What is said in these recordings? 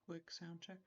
quick sound check.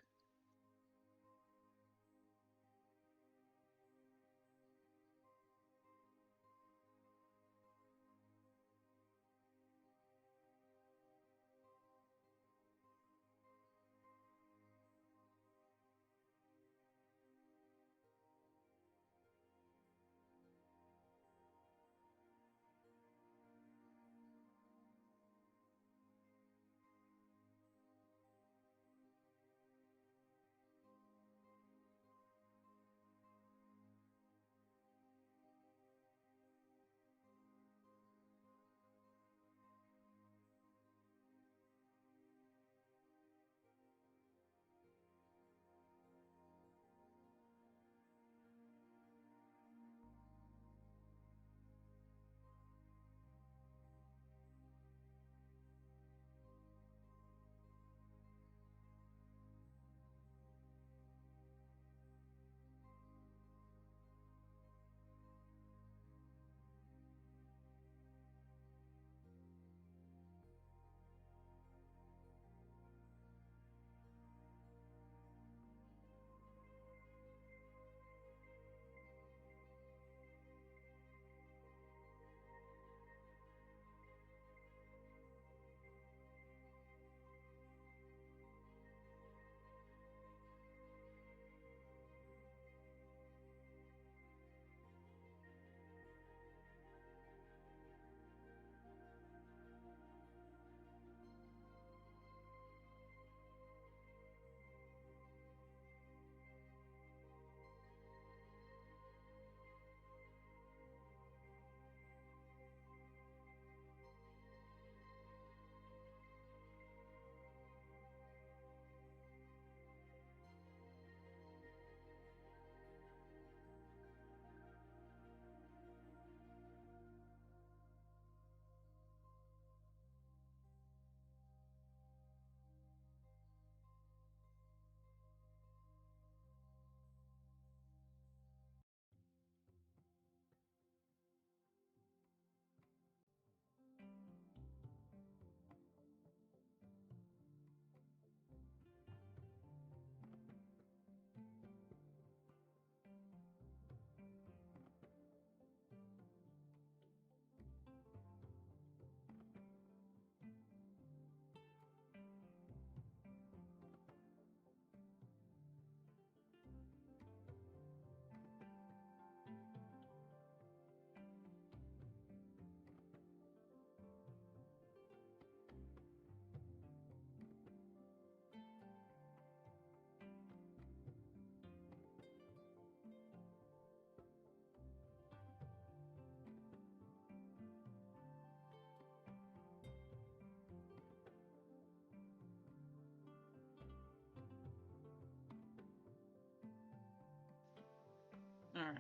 Alright.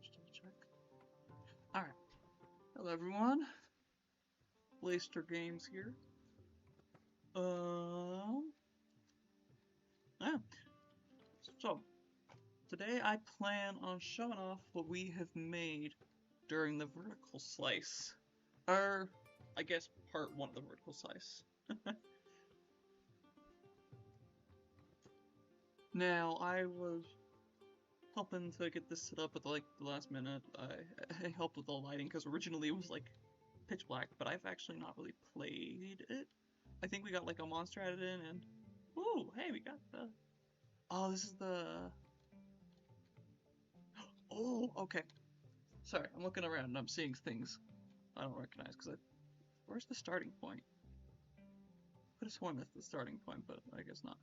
Still check. Alright. Hello everyone. Blazester Games here. Yeah. So, today I plan on showing off what we have made during the vertical slice. Or, I guess part 1 of the vertical slice. Now, I was helping to get this set up at the last minute. I helped with the lighting because originally it was like pitch black, but I've actually not really played it. I think we got like a monster added in, and ooh, hey, we got the. Oh, this is the. Oh, okay. Sorry, I'm looking around and I'm seeing things I don't recognize because where's the starting point? I could have sworn that's the starting point, but I guess not.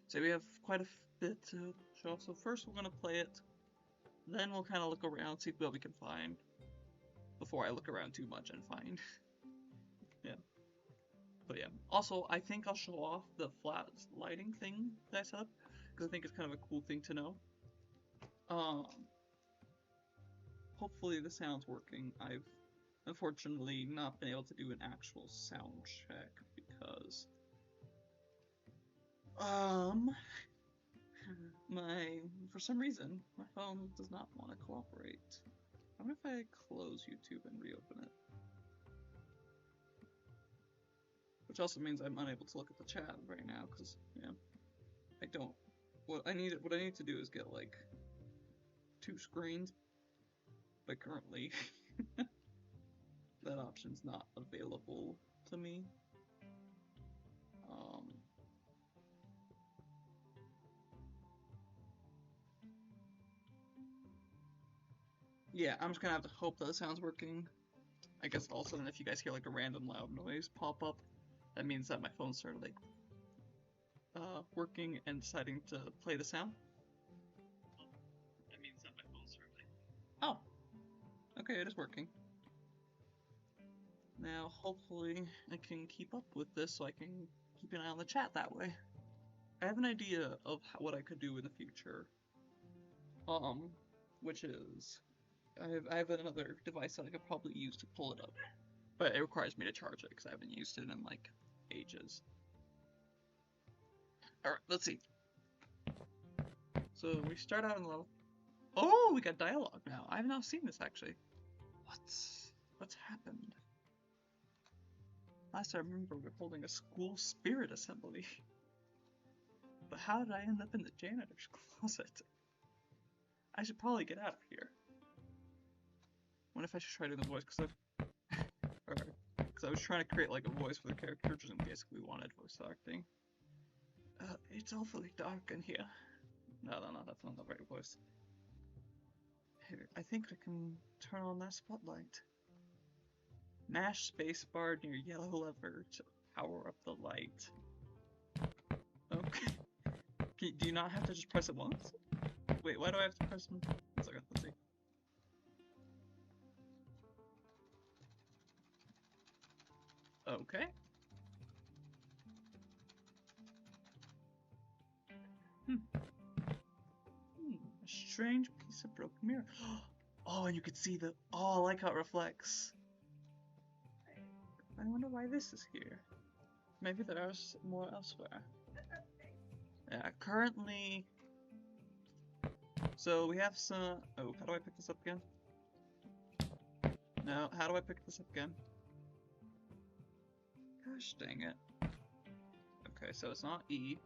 So we have quite a bit to show off. So first we're gonna play it, then we'll kind of look around, see what we can find. Before I look around too much and find. Yeah. But yeah. Also, I think I'll show off the flat lighting thing that I set up, because I think it's kind of a cool thing to know. Hopefully the sound's working. I've unfortunately not been able to do an actual sound check because for some reason my phone does not want to cooperate. I wonder if I close YouTube and reopen it. Which also means I'm unable to look at the chat right now, because, yeah, I don't. What I need to do is get, like, 2 screens, but currently, that option's not available to me. Yeah, I'm just gonna have to hope that the sound's working. I guess also, if you guys hear like a random loud noise pop up, that means that my phone started like working and deciding to play the sound. That means that my phone started like... Oh, okay, it is working. Now, hopefully, I can keep up with this so I can keep an eye on the chat that way. I have an idea of what I could do in the future. Which is, I have another device that I could probably use to pull it up, but it requires me to charge it because I haven't used it in like ages. Alright, let's see. So we start out in the level. Oh, we got dialogue now. I have not seen this actually. What's happened? Last I remember, we were holding a school spirit assembly. But how did I end up in the janitor's closet? I should probably get out of here. What if I should try doing the voice? Because I was trying to create like a voice for the characters and basically wanted voice acting. It's awfully dark in here. No, that's not the right voice. Here, I think I can turn on that spotlight. Mash spacebar near yellow lever to power up the light. Okay. Do you not have to just press it once? Wait, why do I have to press it? 1 second, let's see. Okay. A strange piece of broken mirror. Oh, and you could see the... Oh, I like how it reflects. I wonder why this is here. Maybe there's more elsewhere. Yeah, currently... So we have some... Oh, how do I pick this up again? No, how do I pick this up again? Gosh dang it. Okay, so it's not E.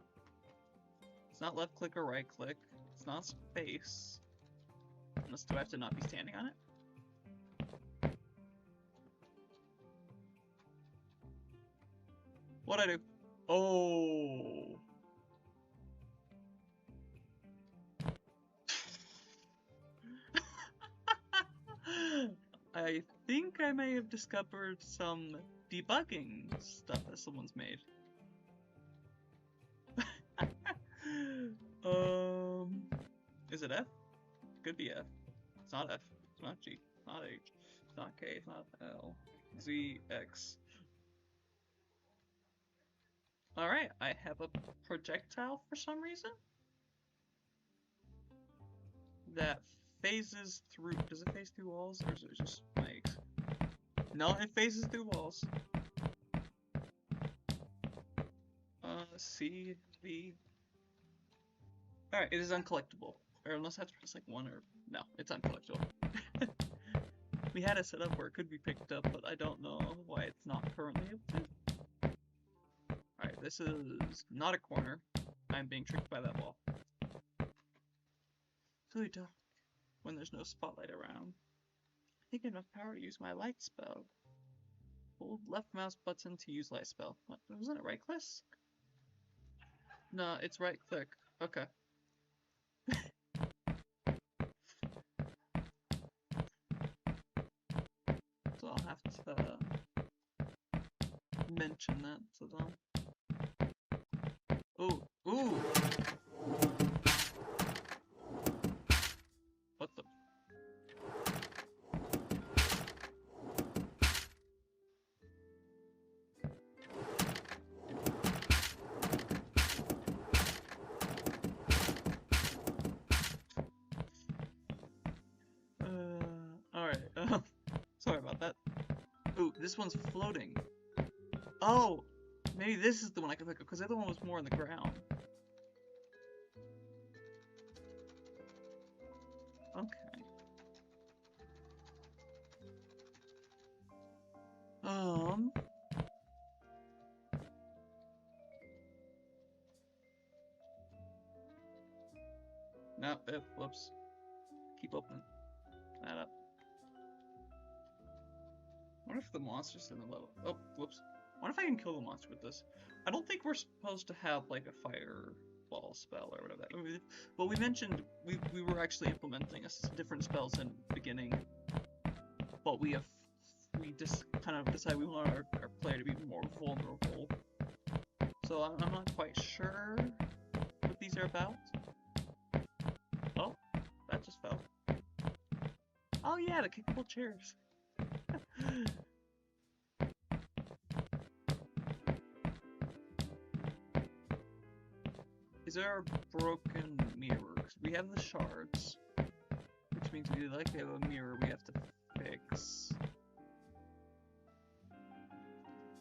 It's not left click or right click. It's not space. Unless do I have to not be standing on it? What'd I do? Oh. I think I may have discovered some debugging stuff that someone's made. Is it F? Could be F. It's not F. It's not G. It's not H. It's not K. It's not L. Z, X. Alright, I have a projectile for some reason that phases through. Does it phase through walls, or is it just like... No, it phases through walls. C, V. Alright, it is uncollectible. Or unless I have to press like 1 or... No, it's uncollectible. We had it set up where it could be picked up, but I don't know why it's not currently able to. Alright, this is not a corner. I'm being tricked by that wall. It's really dark when there's no spotlight around. I think enough power to use my light spell. Hold left mouse button to use light spell. What? Wasn't it right click? No, it's right click. Okay. So I'll have to mention that to them. Ooh, ooh! What the? Alright, sorry about that. Ooh, this one's floating. Oh! Maybe this is the one I can pick up, because the other one was more on the ground. Okay. Whoops. Keep opening that up. I wonder if the monster's in the level. Oh, whoops. I wonder if I can kill the monster with this. I don't think we're supposed to have like a fireball spell or whatever that. Well, we mentioned we were actually implementing different spells in the beginning, but we just kind of decided we want our player to be more vulnerable. So I'm not quite sure what these are about. Oh, that just fell. Oh yeah, the kickable chairs. Is there a broken mirror? Because we have the shards, which means we likely have a mirror we have to fix.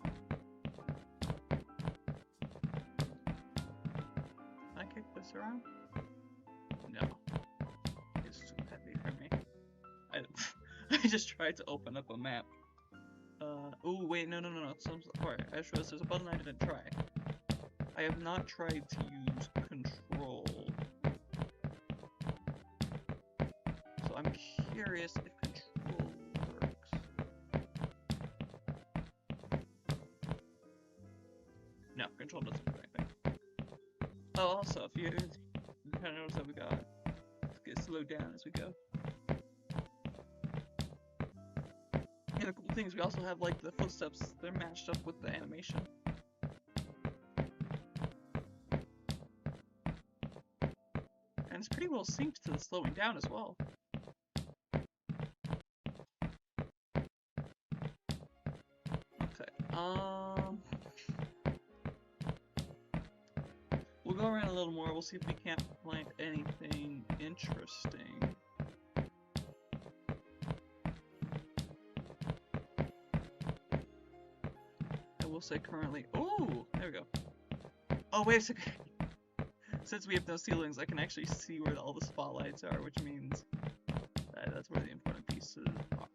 Can I kick this around? No. It's too heavy for me. I just tried to open up a map. Oh wait, no. Alright, I just realized there's a button I didn't try. I have not tried to use control. So I'm curious if control works. No, control doesn't do anything. Oh, also, if you kind of notice that we got get slowed down as we go. And a couple things, we also have like the footsteps, they're matched up with the animation. And it's pretty well synced to the slowing down as well. Okay, we'll go around a little more, we'll see if we can't find anything interesting. We'll say currently. Oh, there we go. Oh, wait a second. Since we have no ceilings, I can actually see where all the spotlights are, which means that's where the important pieces are.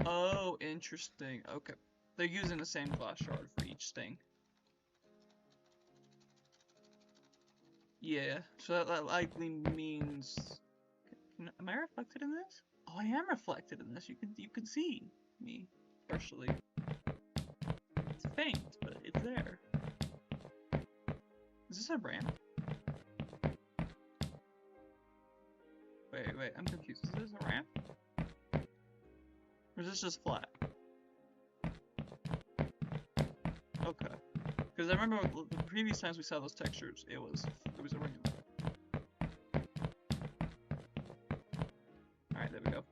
Oh, interesting. Okay. They're using the same glass shard for each thing. Yeah, so that likely means. Am I reflected in this? Oh, I am reflected in this. You can see me partially. It's faint, but it's there. Is this a ramp? Wait, I'm confused. Is this a ramp? Or is this just flat? Okay. Because I remember the previous times we saw those textures, it was a ramp. Alright, there we go.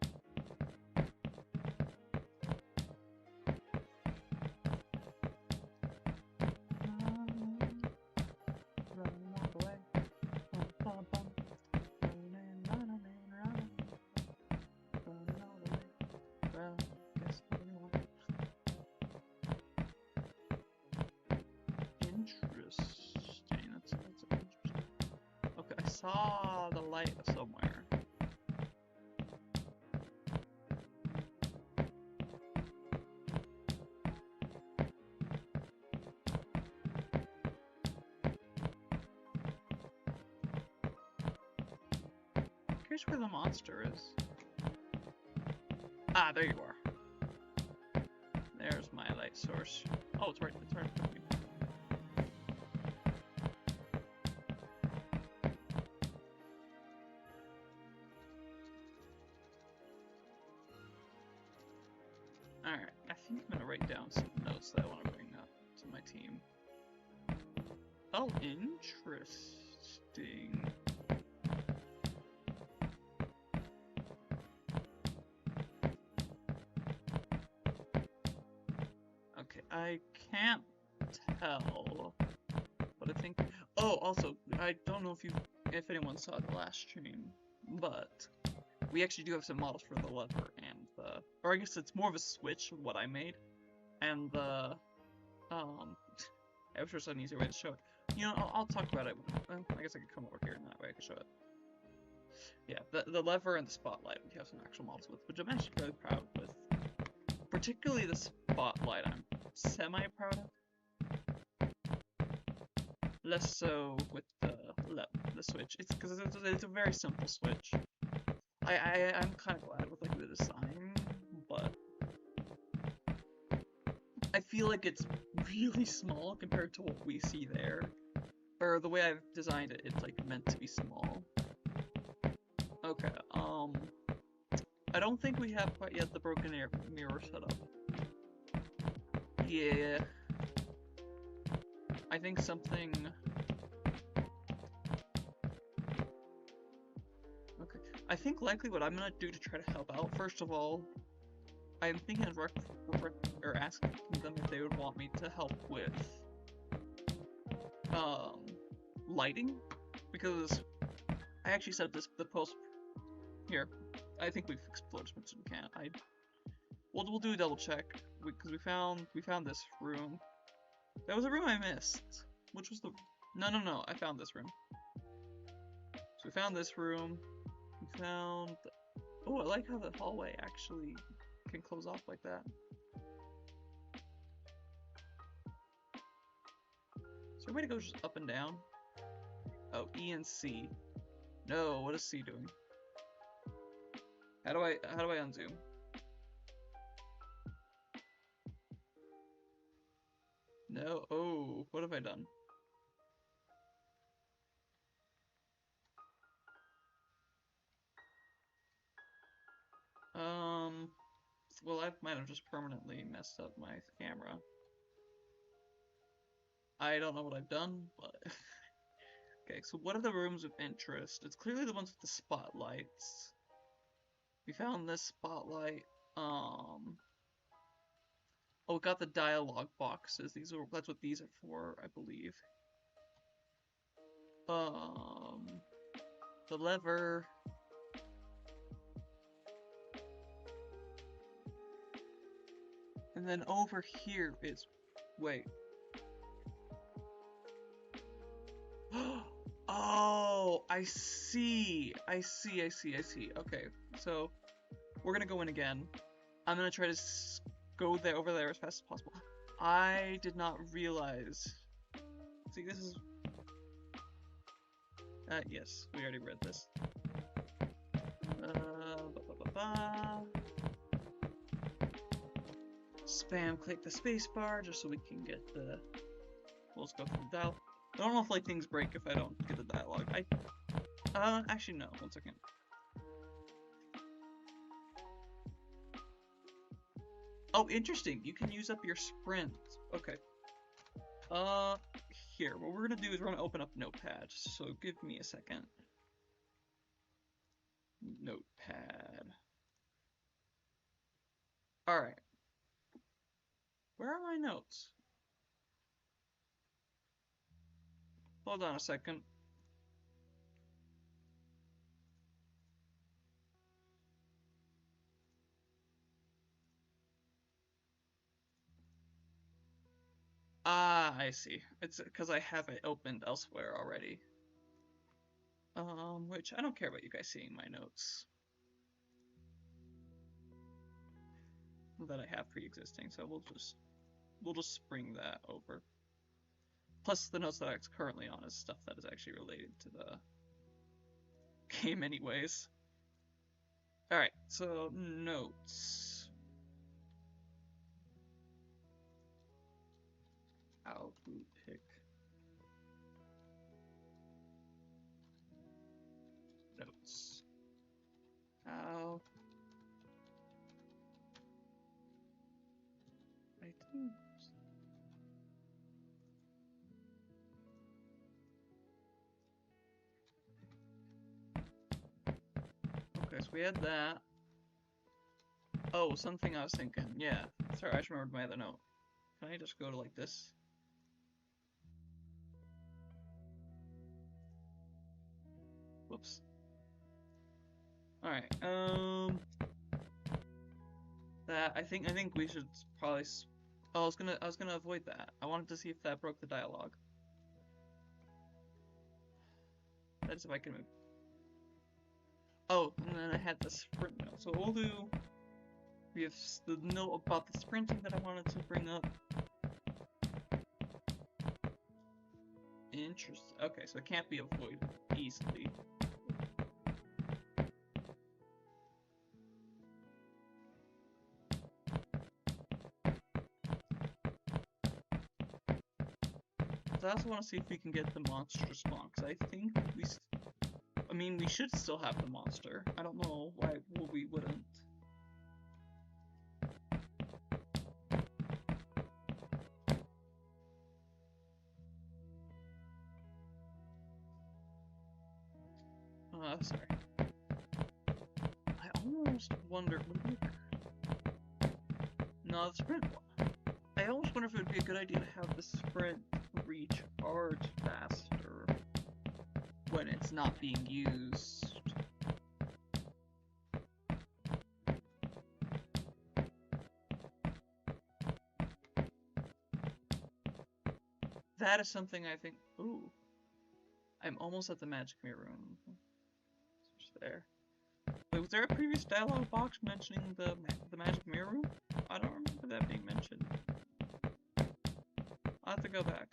Saw the light somewhere. Here's where the monster is. Ah, there you are. There's my light source. Oh, it's right in front of me. Alright, I think I'm gonna write down some notes that I want to bring up to my team. Oh, interesting. Okay, I can't tell, but I think. Oh, also, I don't know if anyone saw the last stream, but we actually do have some models for the lever and the, or I guess it's more of a switch of what I made, and the, I wish there was an easier way to show it. You know, I'll talk about it. I guess I could come over here and that way I can show it. Yeah, the lever and the spotlight we have some actual models with, which I'm actually really proud with. Particularly the spotlight, I'm semi-proud of. Less so with the switch. It's because it's a very simple switch. I'm kind of glad with like the design, but I feel like it's really small compared to what we see there. Or the way I've designed it, it's like meant to be small. Okay, I don't think we have quite yet the broken mirror set up. Yeah. I think something... Okay. I think likely what I'm gonna do to try to help out, first of all, I'm thinking of asking them if they would want me to help with lighting, because I actually set up the post here. I think we've explored as much as we can. We'll do a double check because we found this room. That was a room I missed, which was the no. I found this room. So we found this room. We found. Oh, I like how the hallway actually can close off like that. Is there a way to go just up and down? Oh, E and C. No, what is C doing? How do I unzoom? No. Oh, what have I done? Well, I might have just permanently messed up my camera. I don't know what I've done, but... Okay, so what are the rooms of interest? It's clearly the ones with the spotlights. We found this spotlight. Oh, we got the dialogue boxes. That's what these are for, I believe. The lever. And then over here is, wait. Oh, I see. Okay, so we're gonna go in again. I'm gonna try to go over there as fast as possible. I did not realize. See, this is. Yes, we already read this. Spam click the spacebar just so we can get the. We'll just go through the dial. I don't know if like things break if I don't get the dialogue. Actually no. 1 second. Oh, interesting. You can use up your sprint. Okay. Here. What we're gonna do is we're gonna open up Notepad. So give me a second. Notepad. All right. Where are my notes? Hold on a second. Ah, I see. It's because I have it opened elsewhere already. Which I don't care about you guys seeing my notes that I have pre-existing, so we'll just spring that over. Plus, the notes that I'm currently on is stuff that is actually related to the game anyways. Alright, so notes. How to pick notes. How I do. Okay, so we had that. Oh, something I was thinking. Yeah. Sorry, I just remembered my other note. Can I just go to like this? Whoops. Alright, that I think we should probably oh, I was gonna avoid that. I wanted to see if that broke the dialogue. That's if I can move. Oh, and then I had the sprint note. So we'll do. We have the note about the sprinting that I wanted to bring up. Interesting. Okay, so it can't be avoided easily. I also want to see if we can get the monster spawn, because I think I mean, we should still have the monster. I don't know why we wouldn't. Sorry. I almost wonder. No, the sprint. I almost wonder if it would be a good idea to have the sprint recharge faster when it's not being used. That is something I think. Ooh. I'm almost at the magic mirror room. Switch there. Wait, was there a previous dialogue box mentioning the magic mirror room? I don't remember that being mentioned. I'll have to go back.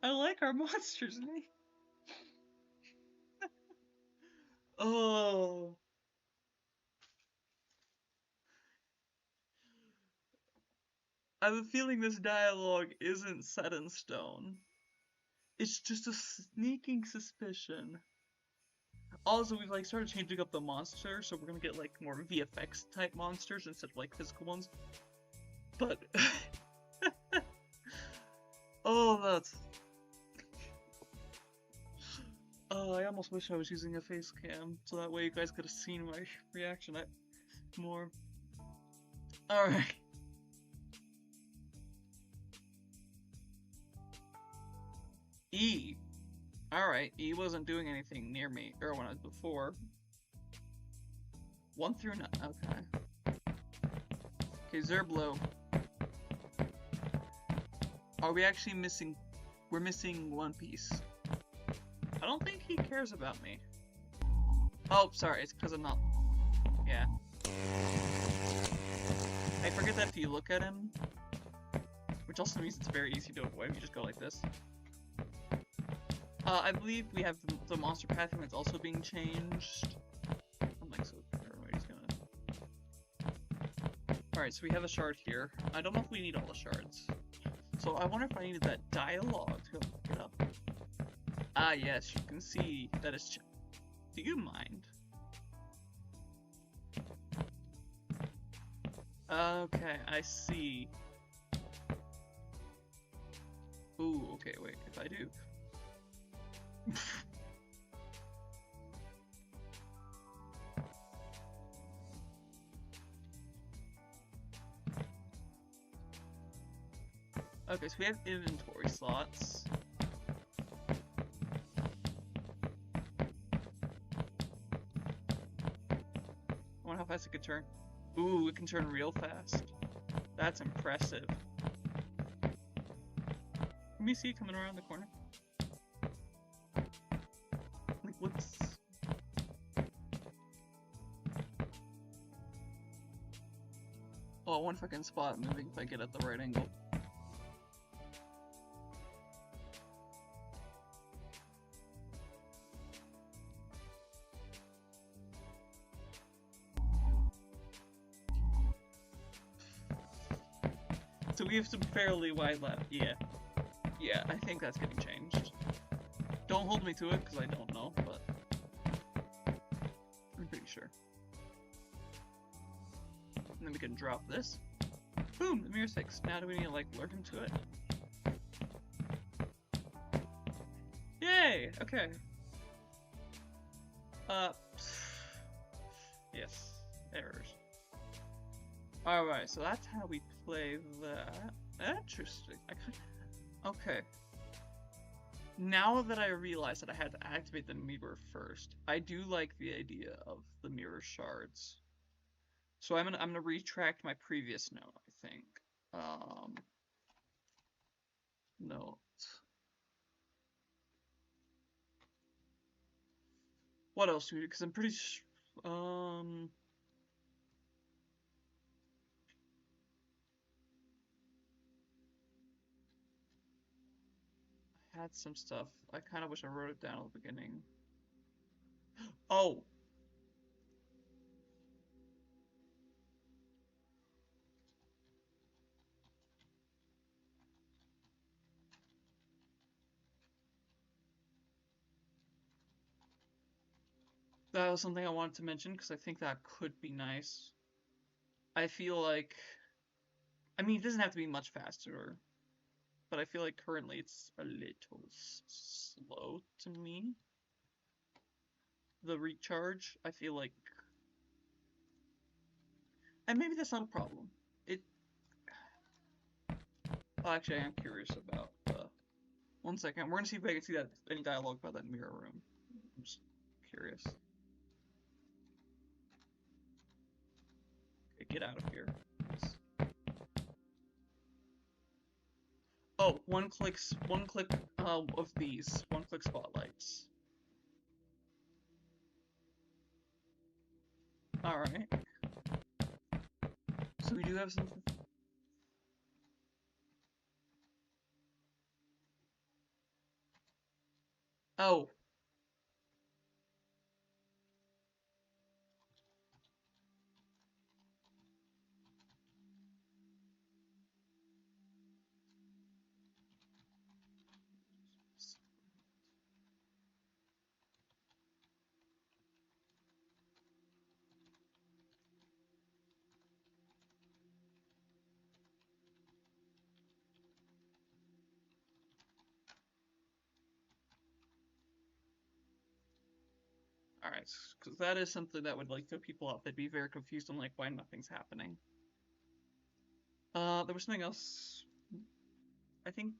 I like our monster's name. Oh. I have a feeling this dialogue isn't set in stone. It's just a sneaking suspicion. Also, we've like started changing up the monsters, so we're gonna get like more VFX type monsters instead of like physical ones. But oh, that's. Oh, I almost wish I was using a face cam, so that way you guys could have seen my reaction more. Alright. E. Alright, E wasn't doing anything near me, or when I was before. 1 through 9, okay. Okay, Zerblo. Are we actually missing? We're missing one piece. I don't think he cares about me. Oh, sorry, it's because I'm not. Yeah. I forget that if you look at him, which also means it's very easy to avoid. You just go like this. I believe we have the monster pathing that's also being changed. I'm like so paranoid he's gonna. Alright, so we have a shard here. I don't know if we need all the shards. So I wonder if I needed that dialogue to look it up. Ah, yes, you can see that it's. Do you mind? Okay, I see. Ooh, okay, wait, if I do. Okay, so we have inventory slots. I wonder how fast it could turn. Ooh, it can turn real fast. That's impressive. Let me see it coming around the corner. Like, what's... Oh, I wonder if I can spot it moving if I get at the right angle. So we have some fairly wide left. Yeah. Yeah, I think that's getting changed. Don't hold me to it, because I don't know, but I'm pretty sure. And then we can drop this. Boom! The mirror's fixed. Now do we need to, like, lure him to it? Yay! Okay. Yes. Errors. Alright, so that's how we play that. Interesting. Okay. Now that I realize that I had to activate the mirror first, I do like the idea of the mirror shards. So I'm gonna retract my previous note, I think. Note. What else do we do? Because I'm pretty had some stuff. I kind of wish I wrote it down at the beginning. Oh! That was something I wanted to mention because I think that could be nice. I feel like, I mean, it doesn't have to be much faster, but I feel like currently it's a little slow to me. The recharge, I feel like, and maybe that's not a problem. Well, actually, I am curious about, 1 second, we're gonna see if I can see that, any dialogue about that mirror room. I'm just curious. Okay, get out of here. Oh, one click, of these, one click spotlights. Alright. So we do have something. Oh. Alright, because that is something that would, like, throw people off. They'd be very confused on, like, why nothing's happening. There was something else. I think.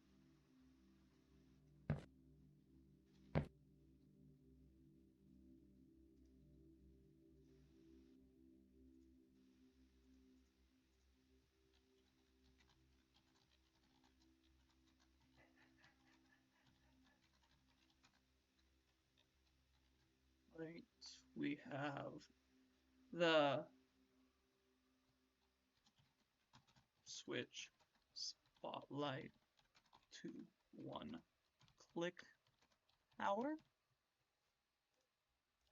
Right, we have the switch spotlight to 1 click power.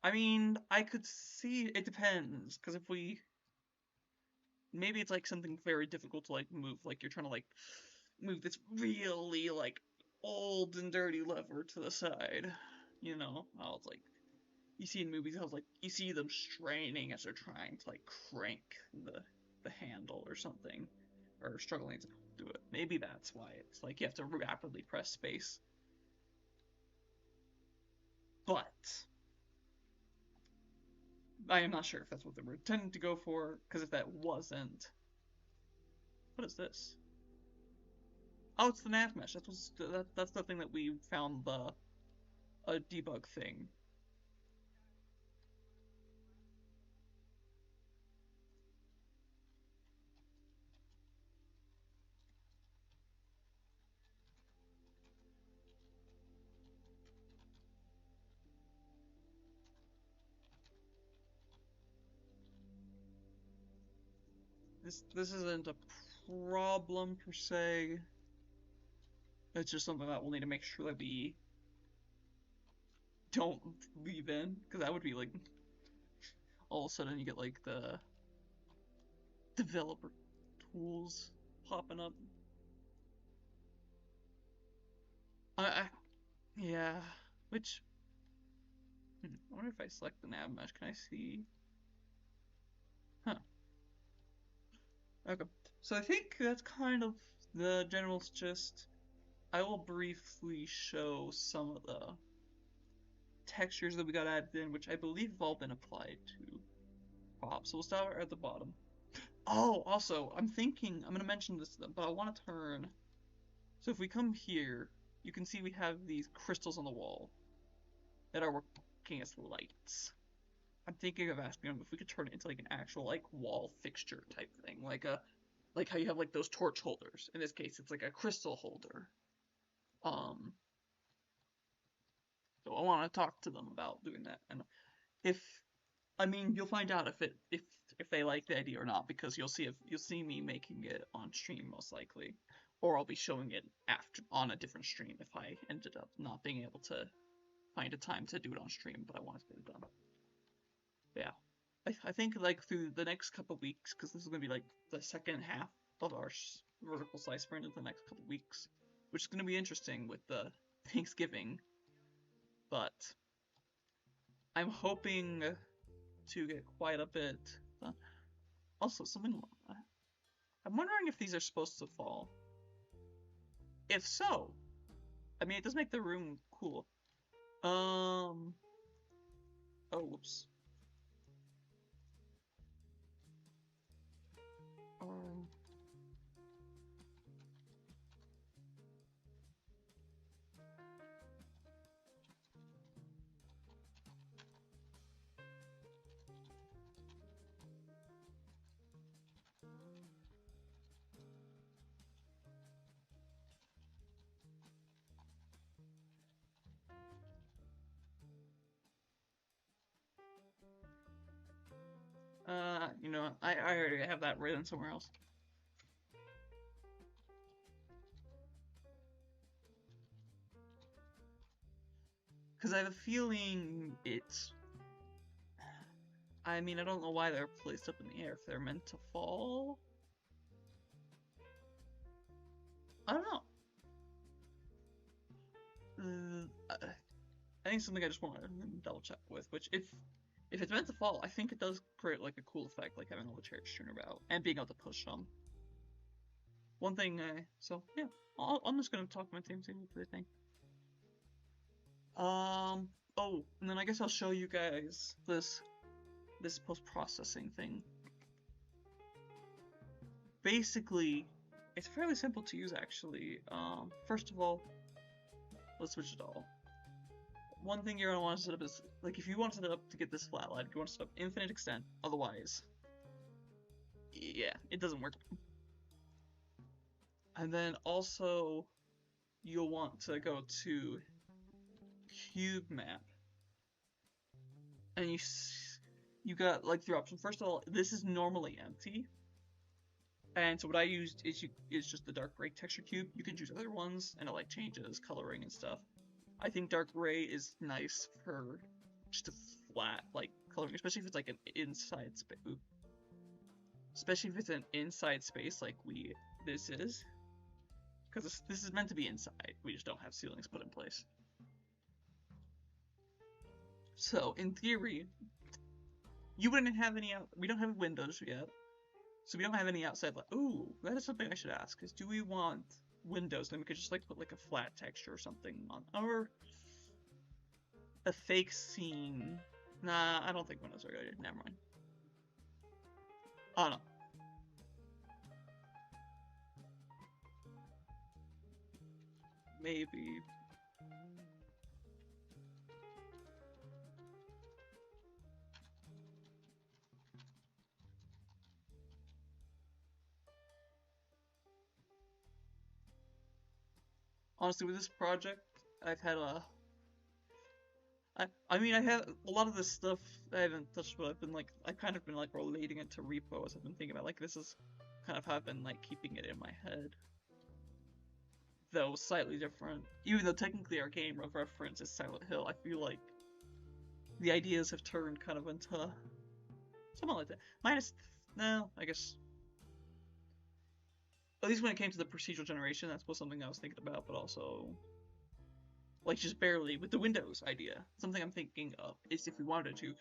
I mean, I could see, it depends, because if we, maybe it's like something very difficult to like move, like you're trying to like move this really like old and dirty lever to the side, you know, how it's like, you see in movies how it's like, you see them straining as they're trying to like crank the handle or something, or struggling to do it. Maybe that's why it's like you have to rapidly press space. But I am not sure if that's what they were intending to go for, because if that wasn't, what is this? Oh, it's the nav mesh. That's the thing that we found, the a debug thing. This isn't a problem per se. It's just something that we'll need to make sure that we don't leave in, because that would be like, all of a sudden you get like the developer tools popping up. I yeah, which, I wonder if I select the nav mesh, can I see? Huh. Okay. So I think that's kind of the general gist. I will briefly show some of the textures that we got added in, which I believe have all been applied to pop. So we'll start at the bottom. Oh, also, I'm gonna mention this to them, but I want to turn. So if we come here, you can see we have these crystals on the wall that are working as lights. I'm thinking of asking them if we could turn it into like an actual like wall fixture type thing, like how you have like those torch holders. In this case, it's like a crystal holder. Um, so I want to talk to them about doing that, and if I mean, you'll find out if they like the idea or not, because you'll see me making it on stream most likely. or I'll be showing it after on a different stream if I ended up not being able to find a time to do it on stream, but I wanted to get it done. But yeah, I think like through the next couple weeks, because this is gonna be like the second half of our vertical slice sprint in the next couple weeks, which is gonna be interesting with the Thanksgiving. But I'm hoping to get quite a bit done. Also, something I'm wondering if these are supposed to fall. If so, I mean, it does make the room cool. Oh, whoops. Um, you know, I already have that written somewhere else. Because I have a feeling it's... I mean, I don't know why they're placed up in the air if they're meant to fall. I don't know. I think something I just want to double check with, which if it's meant to fall, I think it does create like a cool effect, like having all the chairs strewn about and being able to push them. One thing, so yeah, I'm just gonna talk to my team, see what they think. Oh, and then I guess I'll show you guys this post-processing thing. Basically, it's fairly simple to use actually. First of all, let's switch it all. One thing you're gonna want to set up is, like, if you want to set it up to get this flat line, you want to set up infinite extent, otherwise, yeah, it doesn't work. And then also, you'll want to go to cube map, and you got like 3 options. First of all, this is normally empty, and so what I used is just the dark gray texture cube. You can choose other ones, and it like changes coloring and stuff. I think dark gray is nice for just a flat like coloring, especially if it's like an inside space. Especially if it's an inside space like this is, because this is meant to be inside. We just don't have ceilings put in place. So in theory, you wouldn't have any out. We don't have windows yet, so we don't have any outside. Ooh, that is something I should ask. Is do we want windows? Then we could just like put like a flat texture or something on, or a fake scene. Nah, I don't think windows are good. Never mind. Oh no. Maybe. Honestly, with this project, I've had I mean, I have a lot of this stuff I haven't touched, but I've kind of been like relating it to repo as I've been thinking about, like, this is kind of how I've been like keeping it in my head. Though slightly different. Even though technically our game of reference is Silent Hill, I feel like the ideas have turned kind of into something like that. Minus, no, I guess. At least when it came to the procedural generation, that's something I was thinking about, but also, like, just barely with the Windows idea. Something I'm thinking of is if we wanted to,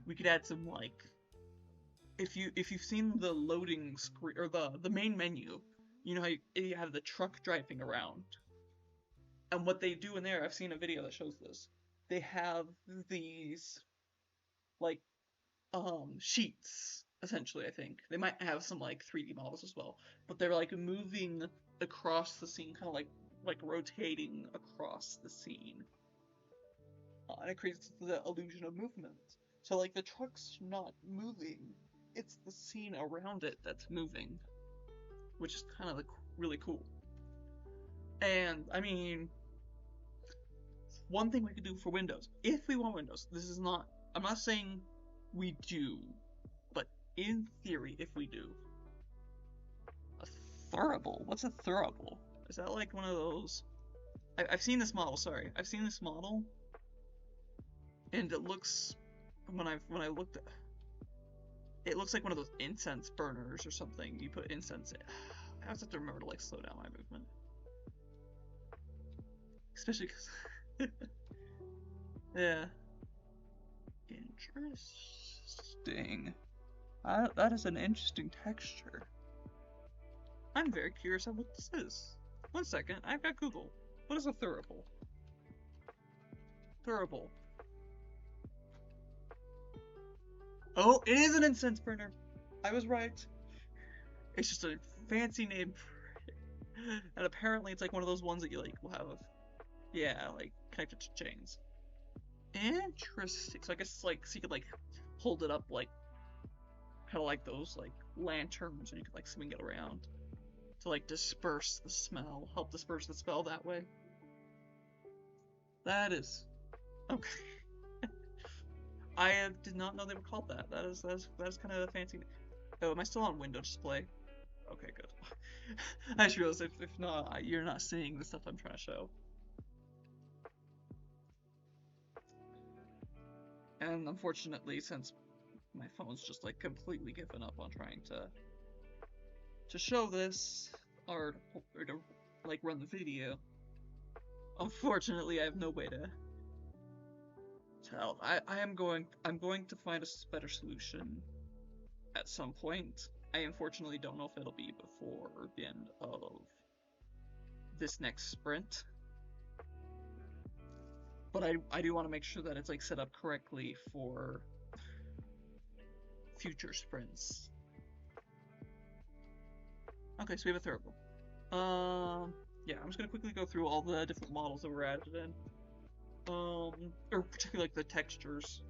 we could add some like, if you've seen the loading screen or the main menu, you know how you have the truck driving around, and what they do in there, I've seen a video that shows this. They have these like sheets, essentially. I think they might have some like 3D models as well, but they're like moving across the scene, kind of like rotating across the scene, and it creates the illusion of movement. So like the truck's not moving, it's the scene around it that's moving, which is kind of like really cool. And I mean, one thing we could do for Windows, if we want Windows, this is not, I'm not saying we do, but in theory, if we do, a thurable. What's a thurable? Is that like one of those? I've seen this model. Sorry, I've seen this model, and it looks when I looked at it looks like one of those incense burners or something. You put incense in. I always have to remember to like slow down my movement, especially because yeah. Interesting. That is an interesting texture. I'm very curious on what this is. 1 second, I've got Google. What is a thurible? Thurible. Oh, it is an incense burner. I was right. It's just a fancy name for it. And apparently it's like one of those ones that you like will have, yeah, like connected to chains. Interesting. So I guess it's like, so you could like hold it up like, kind of like those like lanterns, and you could like swing it around to like disperse the smell, help disperse the spell that way. That is okay. I did not know they were called that. That is kind of a fancy. Oh, am I still on window display? Okay, good. I just realized if not, you're not seeing the stuff I'm trying to show. And unfortunately, since my phone's just like completely given up on trying to show this or to like run the video, unfortunately I have no way to tell. I'm going to find a better solution at some point. I unfortunately don't know if it'll be before the end of this next sprint, but I do want to make sure that it's like set up correctly for future sprints. Okay, so we have a thurible. Yeah, I'm just gonna quickly go through all the different models that were added in. Or particularly like the textures.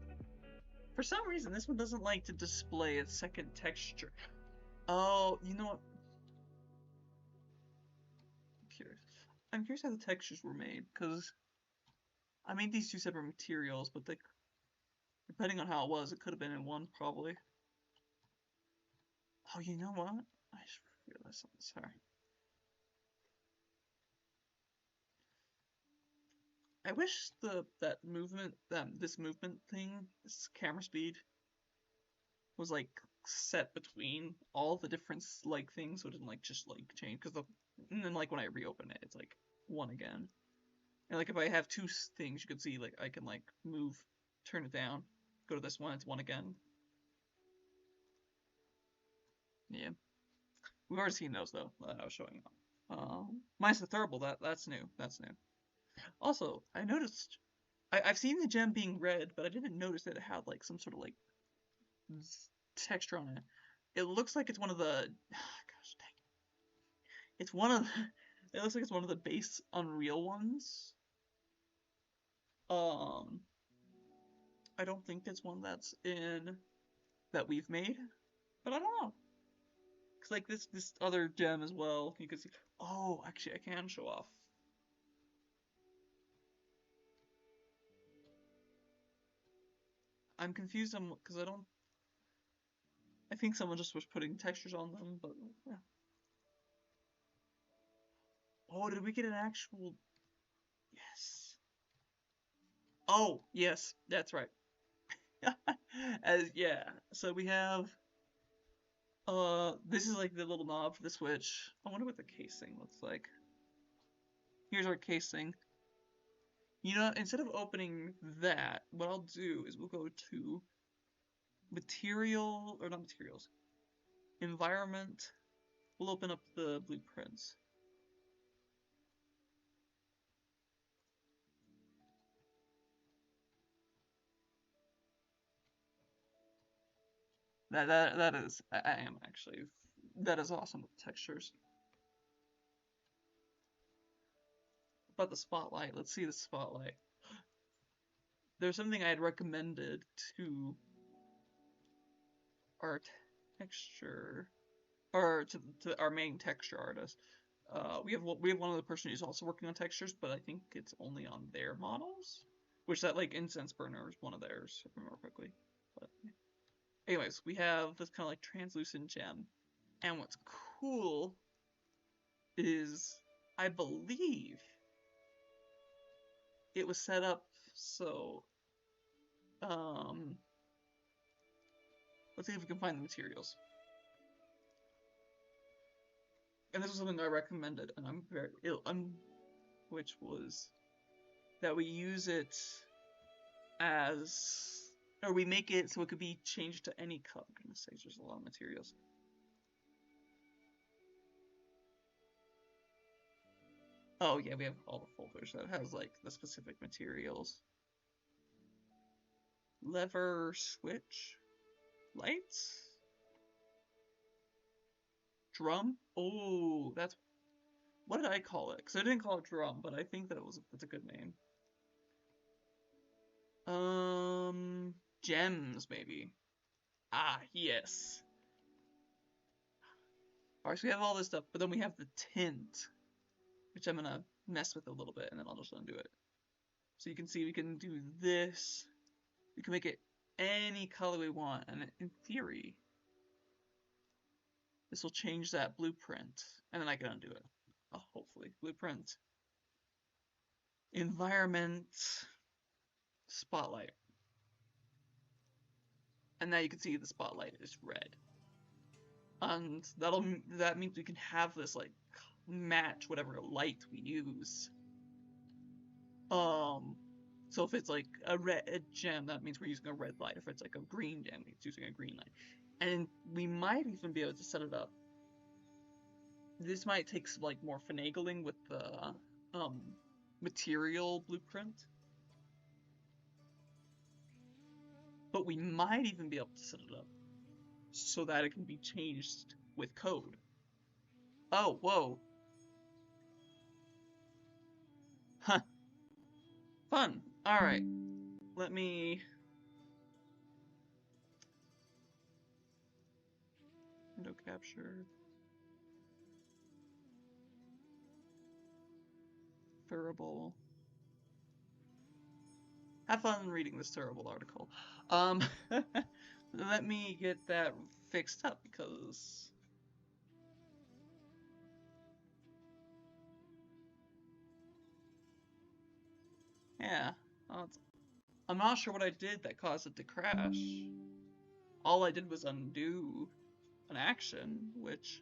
For some reason, this one doesn't like to display a second texture. Oh, you know what? I'm curious how the textures were made, because I made these two separate materials, but they, depending on how it was, it could have been in one, probably. Oh, you know what? I just realized something, sorry. I wish this movement thing, this camera speed, was like set between all the different like things, so it didn't like just like change. Because and then like when I reopen it, it's like one again. And like if I have two things, you can see like I can like move, turn it down, go to this one, it's one again. Yeah, we've already seen those though that I was showing off. Mine's the thurible. That's new. That's new. Also, I noticed I've seen the gem being red, but I didn't notice that it had like some sort of like texture on it. It looks like it's one of the gosh dang. It's one of it looks like it's one of the base Unreal ones. I don't think it's one that's in that we've made, but I don't know. Cause like this other gem as well, you can see. Oh, actually, I can show off. I'm confused on because I don't. I think someone just was putting textures on them, but yeah. Oh, did we get an actual? Yes. Oh, yes, that's right. Yeah, so we have this is like the little knob for the switch. I wonder what the casing looks like. Here's our casing. You know, instead of opening that, what I'll do is we'll go to material, or not materials, environment. We'll open up the blueprints. That is, I am actually, that is awesome with textures. About the spotlight, let's see the spotlight. There's something I had recommended to our texture, or to our main texture artist. We have one other person who's also working on textures, but I think it's only on their models, which that like incense burner is one of theirs, if I remember correctly. But anyways, we have this kind of like translucent gem, and what's cool is I believe it was set up so, let's see if we can find the materials. And this was something I recommended, and I'm very ill, which was that we use it as, or we make it so it could be changed to any color. Goodness sakes, there's a lot of materials. Oh yeah, we have all the folders that has like the specific materials. Lever, switch, lights, drum. Oh, that's, what did I call it? Because I didn't call it drum, but I think that it's a good name. Gems maybe. Ah, yes. Alright, so we have all this stuff, but then we have the tint, which I'm gonna mess with a little bit, and then I'll just undo it. So you can see we can do this. We can make it any color we want, and in theory, this will change that blueprint, and then I can undo it. Oh, hopefully. Blueprint. Environment. Spotlight. And now you can see the spotlight is red. And that means we can have this like match whatever light we use. So if it's like a red gem, that means we're using a red light. If it's like a green gem, it's using a green light. And we might even be able to set it up. This might take some like more finagling with the material blueprint. But we might even be able to set it up so that it can be changed with code. Oh, whoa. Huh. Fun. Alright. Let me... Window capture. Variable. Have fun reading this terrible article. Let me get that fixed up because... Yeah. I'm not sure what I did that caused it to crash. All I did was undo an action, which...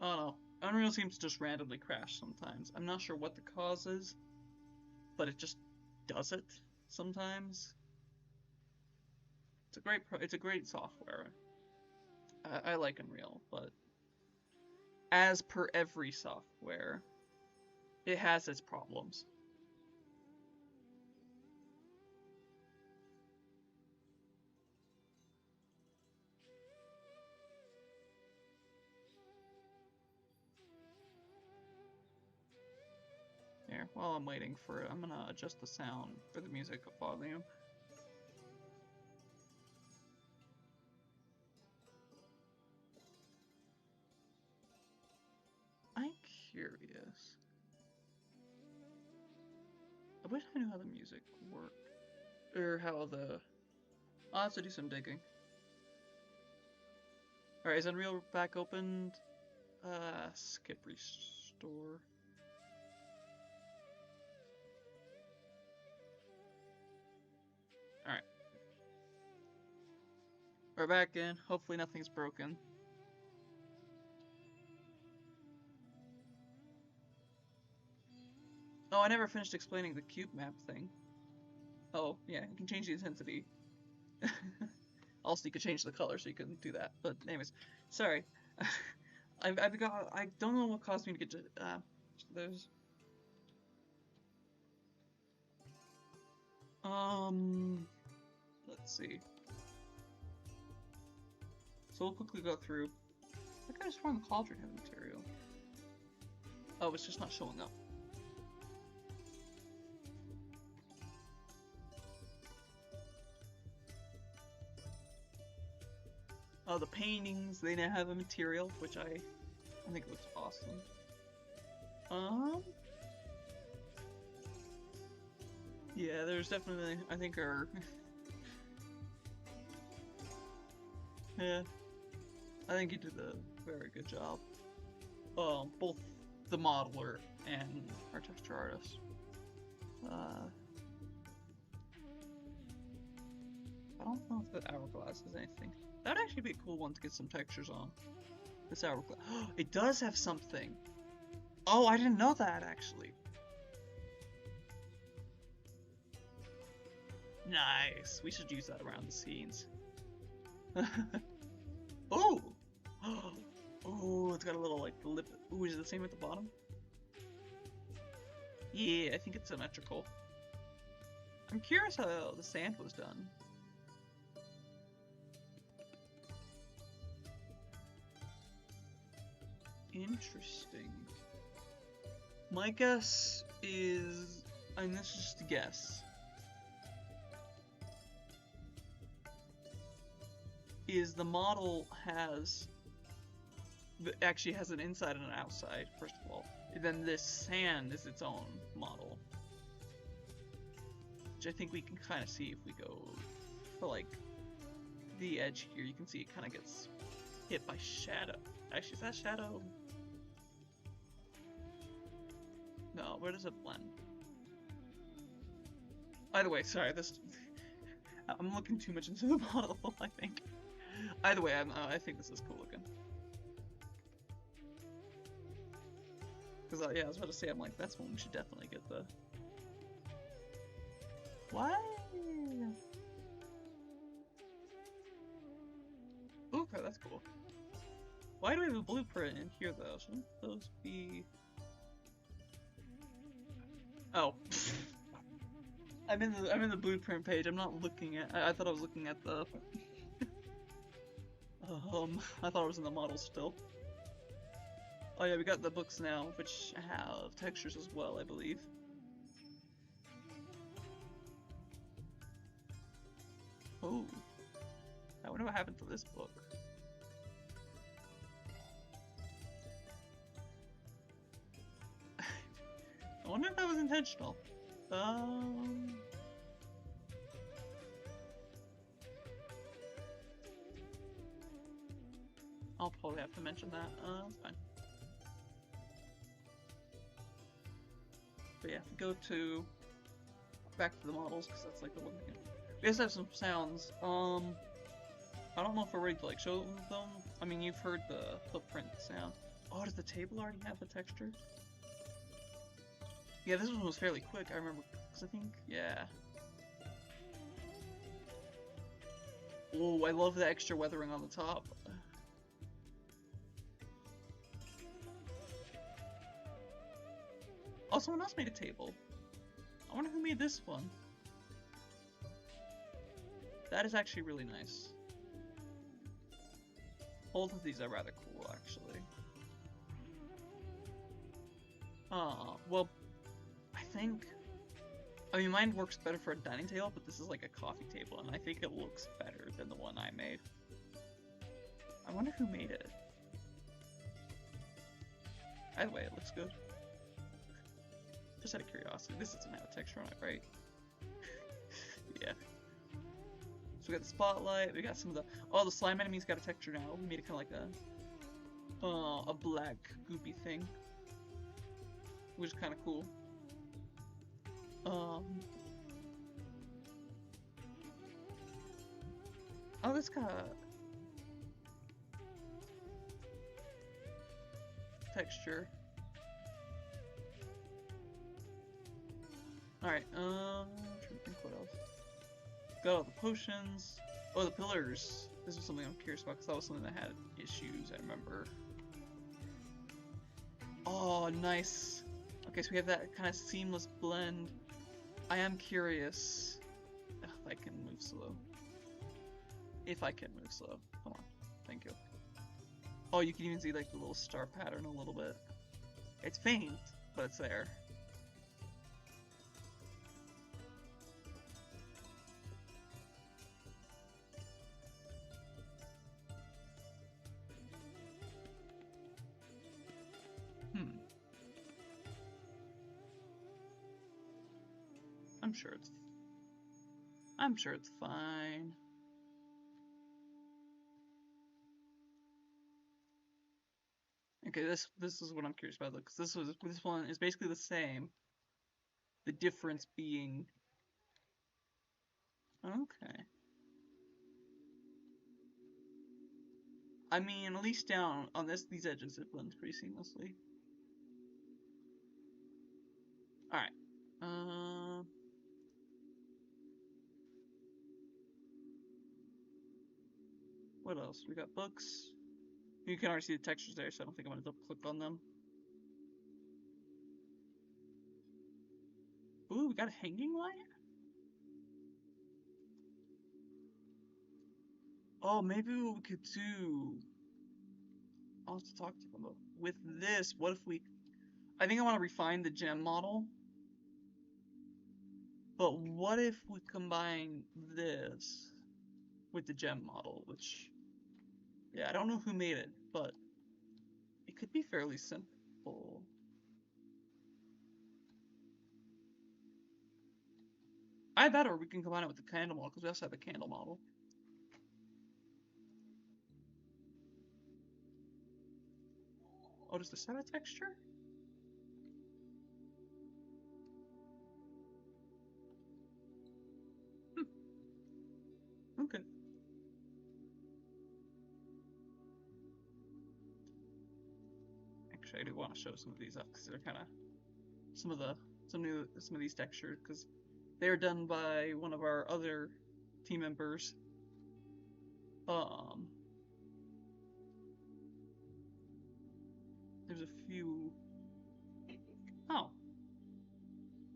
Oh no. Unreal seems to just randomly crash sometimes. I'm not sure what the cause is, but it just does it sometimes. It's a great software. I like Unreal, but as per every software, it has its problems. Here, while I'm waiting for it, I'm gonna adjust the sound for the music volume. I'm curious. I wish I knew how the music worked. Or how the... I'll have to do some digging. Alright, is Unreal back opened? Skip restore. Alright. We're back in. Hopefully nothing's broken. Oh, I never finished explaining the cube map thing. Oh, yeah, you can change the intensity. Also, you could change the color, so you can do that. But anyways, sorry. I don't know what caused me to get to, there's... Let's see. So we'll quickly go through. I could have sworn the cauldron had material. Oh, it's just not showing up. Oh, the paintings, they now have a material, which I think looks awesome. Yeah, there's definitely, I think, our Yeah, I think you did a very good job. Both the modeler and our texture artist. I don't know if the hourglass is anything. That would actually be a cool one to get some textures on. This hourglass. It does have something. Oh, I didn't know that actually. Nice. We should use that around the scenes. Oh! Oh, it's got a little like lip. Ooh, is it the same at the bottom? Yeah, I think it's symmetrical. I'm curious how the sand was done. Interesting. My guess is, and this is just a guess, is the model actually has an inside and an outside, first of all. And then this sand is its own model. Which I think we can kind of see if we go for like the edge here. You can see it kind of gets hit by shadow. Actually, is that shadow? No, where does it blend? Either way, sorry, I'm looking too much into the model, I think. Either way, I think this is cool looking. Because, yeah, I was about to say, I'm like, that's one we should definitely get the... Why? Okay, that's cool. Why do we have a blueprint in here, though? Shouldn't those be... Oh. I'm in the blueprint page. I'm not looking at... I thought I was looking at the... I thought I was in the model still. Oh yeah, we got the books now, which have textures as well, I believe. Oh. I wonder what happened to this book. I wonder if that was intentional. I'll probably have to mention that. That's fine. But yeah, if we go back to the models, because that's like the one thing. We also have some sounds. I don't know if we're ready to like show them. I mean, you've heard the footprint sound. Oh, does the table already have a texture? Yeah, this one was fairly quick, I remember, because I think, yeah. Oh, I love the extra weathering on the top. Oh, someone else made a table. I wonder who made this one. That is actually really nice. Both of these are rather cool, actually. Well, I mean, mine works better for a dining table, but this is like a coffee table, and I think it looks better than the one I made. I wonder who made it. Either way, it looks good. Just out of curiosity, this doesn't have a texture on it, right? Yeah. So we got the spotlight, we got some of the... Oh, the slime enemy's got a texture now. We made it kind of like a black, goopy thing. Which is kind of cool. Oh, this got... texture. Alright, trying to think what else. Got all the potions. Oh, the pillars. This was something I'm curious about because that was something that had issues, I remember. Oh, nice. Okay, so we have that kind of seamless blend. I am curious if I can move slow. If I can move slow. Come on. Thank you. Oh, you can even see like the little star pattern a little bit. It's faint, but it's there. I'm sure it's fine. Okay, this is what I'm curious about, because this one is basically the same. The difference being, okay. I mean, at least down on these edges, it blends pretty seamlessly. All right. What else? We got books. You can already see the textures there, so I don't think I'm gonna double click on them. Ooh, we got a hanging light? Oh, maybe what we could do. I'll have to talk to them. With this, what if we... I think I want to refine the gem model. But what if we combine this with the gem model, which... Yeah, I don't know who made it, but it could be fairly simple. I bet, or we can combine it with the candle model, because we also have a candle model. Oh, does this have a texture? Okay. Actually, I do want to show some of these up, because they're kind of... Some of these textures, because they're done by one of our other team members. There's a few... Oh.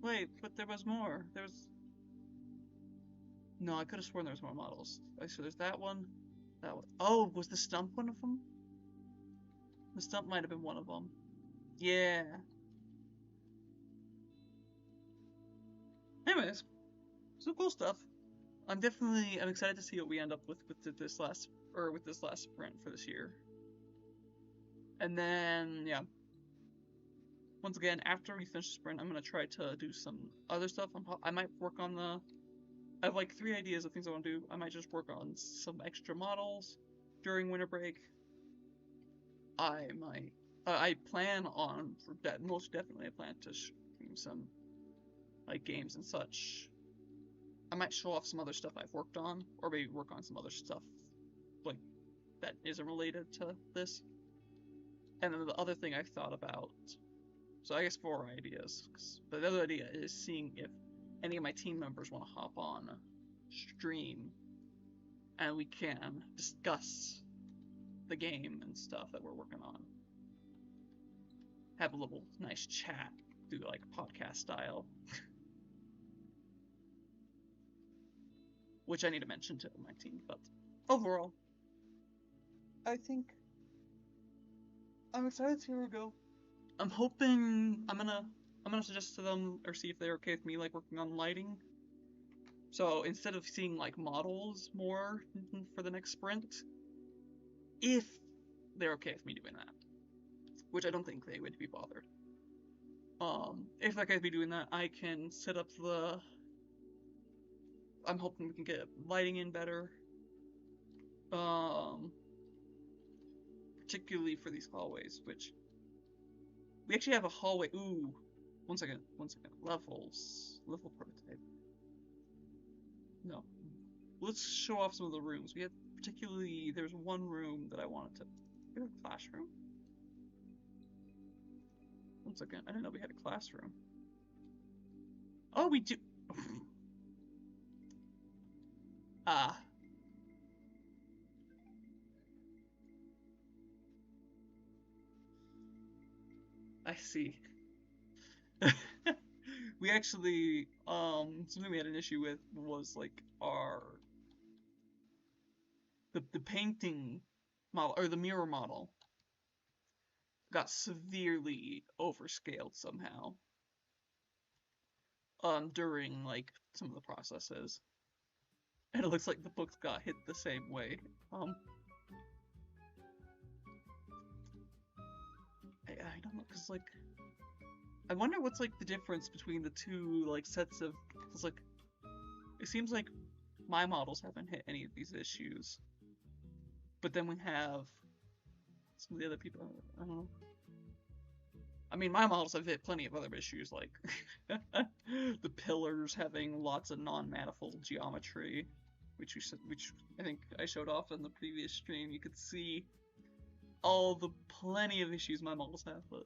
Wait, but there was more. No, I could have sworn there was more models. So there's that one. That one. Oh, was the stump one of them? The stump might have been one of them. Yeah. Anyways, some cool stuff. I'm excited to see what we end up with this last sprint for this year. And then, yeah. Once again, after we finish the sprint, I'm gonna try to do some other stuff. I might work on the... I have like 3 ideas of things I want to do. I might just work on some extra models during winter break. I might... I plan on, most definitely, I plan to stream some like games and such. I might show off some other stuff I've worked on, or maybe work on some other stuff like that isn't related to this. And then the other thing I've thought about, so I guess 4 ideas, but the other idea is seeing if any of my team members want to hop on stream and we can discuss the game and stuff that we're working on. Have a little nice chat, do like podcast style. Which I need to mention to my team, but overall, I think I'm excited to see where we go. I'm hoping I'm gonna suggest to them or see if they're okay with me like working on lighting. So instead of seeing like models more for the next sprint, if they're okay with me doing that, which I don't think they would be bothered. If they're okay with me doing that, I can set up the... I'm hoping we can get lighting in better. Particularly for these hallways, which... We actually have a hallway... Ooh. One second. Level prototype. No. Let's show off some of the rooms. We had particularly... There's one room that I wanted to... We have a classroom? One second. I didn't know we had a classroom. Oh, we do... Ah. I see. We actually, something we had an issue with was like the painting model, or the mirror model, got severely overscaled somehow. During like some of the processes. And it looks like the books got hit the same way. I don't know, cause like, I wonder what's like the difference between the two like sets of, cause like, it seems like my models haven't hit any of these issues, but then we have some of the other people. I don't know. I mean, my models have hit plenty of other issues, like the pillars having lots of non-manifold geometry, which I think I showed off in the previous stream. You could see all the plenty of issues my models have, but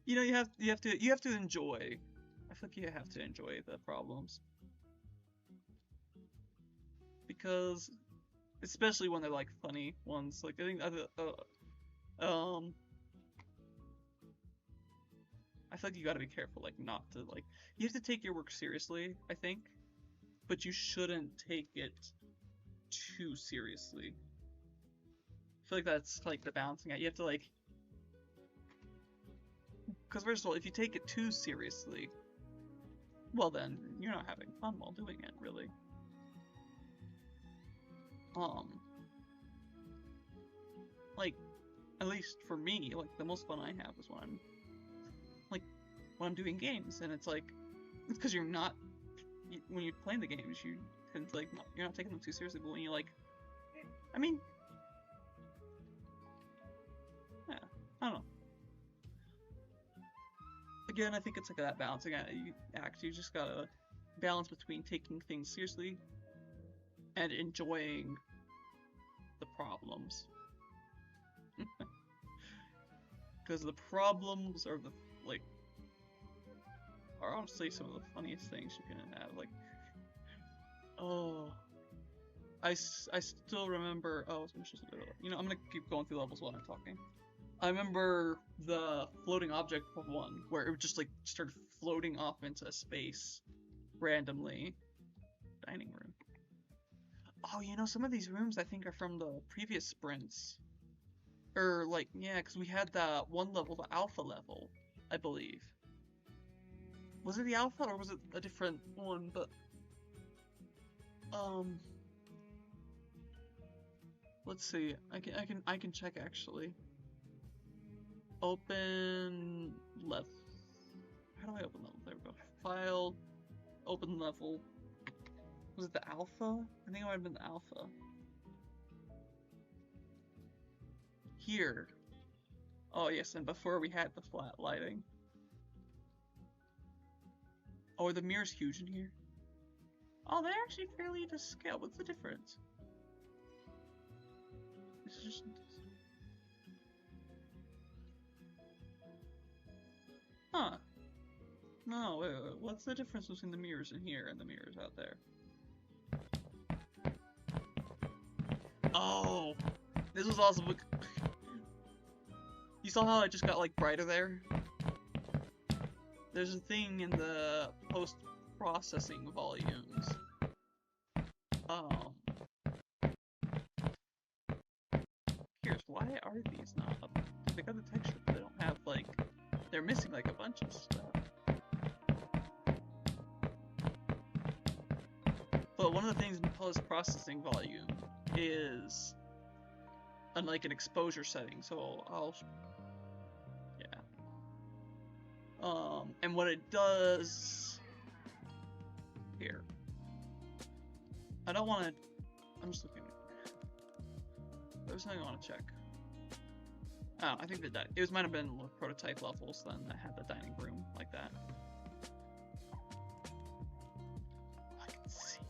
you know, you have to enjoy. I feel like you have to enjoy the problems, because especially when they're like funny ones. Like I think I feel like you gotta be careful, like not to like. You have to take your work seriously, I think, but you shouldn't take it too seriously. I feel like that's like the balancing act. You have to like, because first of all, if you take it too seriously, well then you're not having fun while doing it, really. Like, at least for me, like the most fun I have is when I'm doing games, and it's like, it's because you're not, when you're playing the games, you can like, you're not taking them too seriously, but when you like, I mean, yeah, I don't know. Again, I think it's like that balancing act. You just gotta balance between taking things seriously and enjoying the problems. Because the problems are the, like, are honestly some of the funniest things you can have. Like, oh, I still remember, oh, you know, I'm gonna keep going through levels while I'm talking. I remember the floating object one, where it just like started floating off into space randomly. Dining room. Oh, you know, some of these rooms I think are from the previous sprints. Or like, yeah, because we had that one level, the alpha level, I believe. Was it the alpha or was it a different one? But let's see. I can check actually. Open level. How do I open level? There we go. File. Open level. Was it the alpha? I think it might have been the alpha. Here. Oh yes, and before we had the flat lighting. Oh, are the mirrors huge in here? Oh, they're actually fairly to scale. What's the difference? It's just... Huh. No, wait. What's the difference between the mirrors in here and the mirrors out there? Oh! This was also... You saw how I just got, like, brighter there? There's a thing in the post-processing volumes. Here's why are these not up? They got the texture, but they don't have, like... They're missing, like, a bunch of stuff. But one of the things in the post-processing volume is... like, an exposure setting, so I'll... and what it does here. I don't want to. I'm just looking. There's something I want to check. Oh, I think it might have been prototype levels then that had the dining room like that. I can see.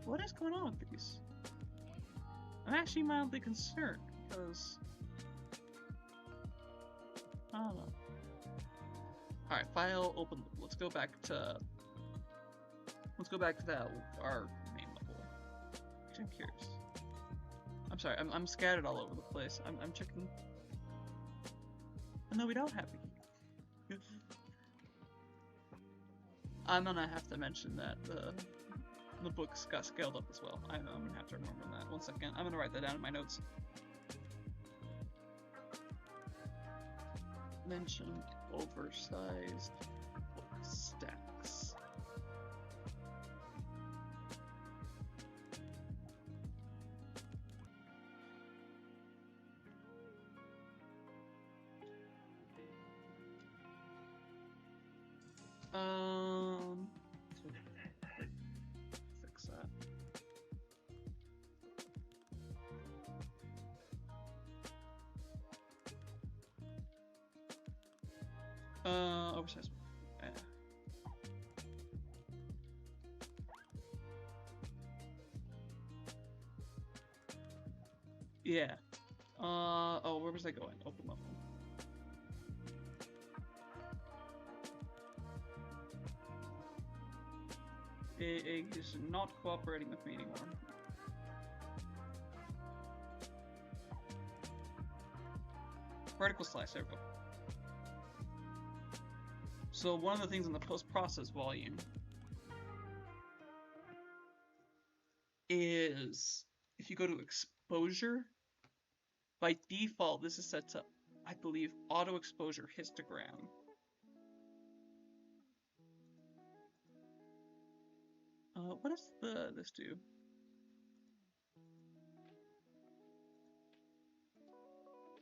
What is going on with these? I'm actually mildly concerned because. I don't know. Alright, file, open. Let's go back to that, our main level. Actually, I'm curious. I'm sorry, I'm scattered all over the place. I'm checking. Oh, no, we don't have it. I'm gonna have to mention that the books got scaled up as well. I'm gonna have to remember that. 1 second. I'm gonna write that down in my notes. Mentioned oversized book stacks. Fix that. Oversized. Yeah. Oh, where was I going? Open level. It is not cooperating with me anymore. Vertical slice, there we go. So one of the things in the post-process volume is if you go to exposure, by default this is set to, I believe, auto exposure histogram. What does this do?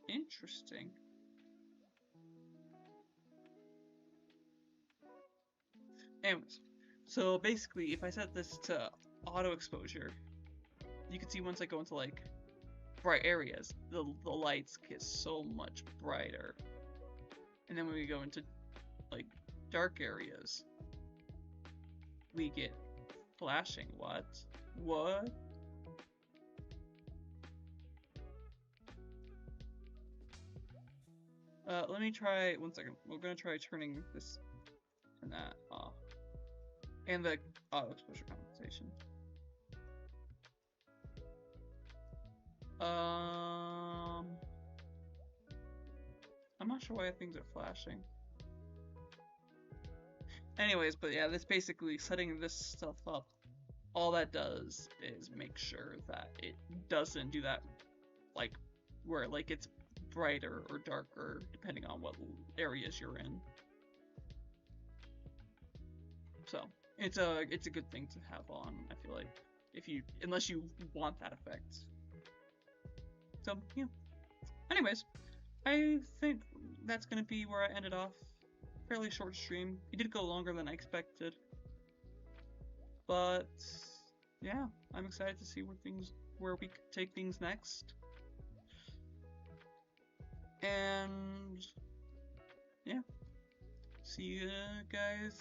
Interesting. Anyways, so basically if I set this to auto exposure, you can see once I go into like bright areas, the lights get so much brighter. And then when we go into like dark areas, we get flashing. What? Let me try, 1 second. We're gonna try turning this and that off. And the auto exposure compensation. I'm not sure why things are flashing. Anyways, but yeah, this basically setting this stuff up, all that does is make sure that it doesn't do that, like, where like it's brighter or darker depending on what areas you're in. So it's a good thing to have on, I feel like, unless you want that effect. So yeah. Anyways, I think that's gonna be where I ended off. Fairly short stream. It did go longer than I expected, but yeah, I'm excited to see where we could take things next. And yeah, see you guys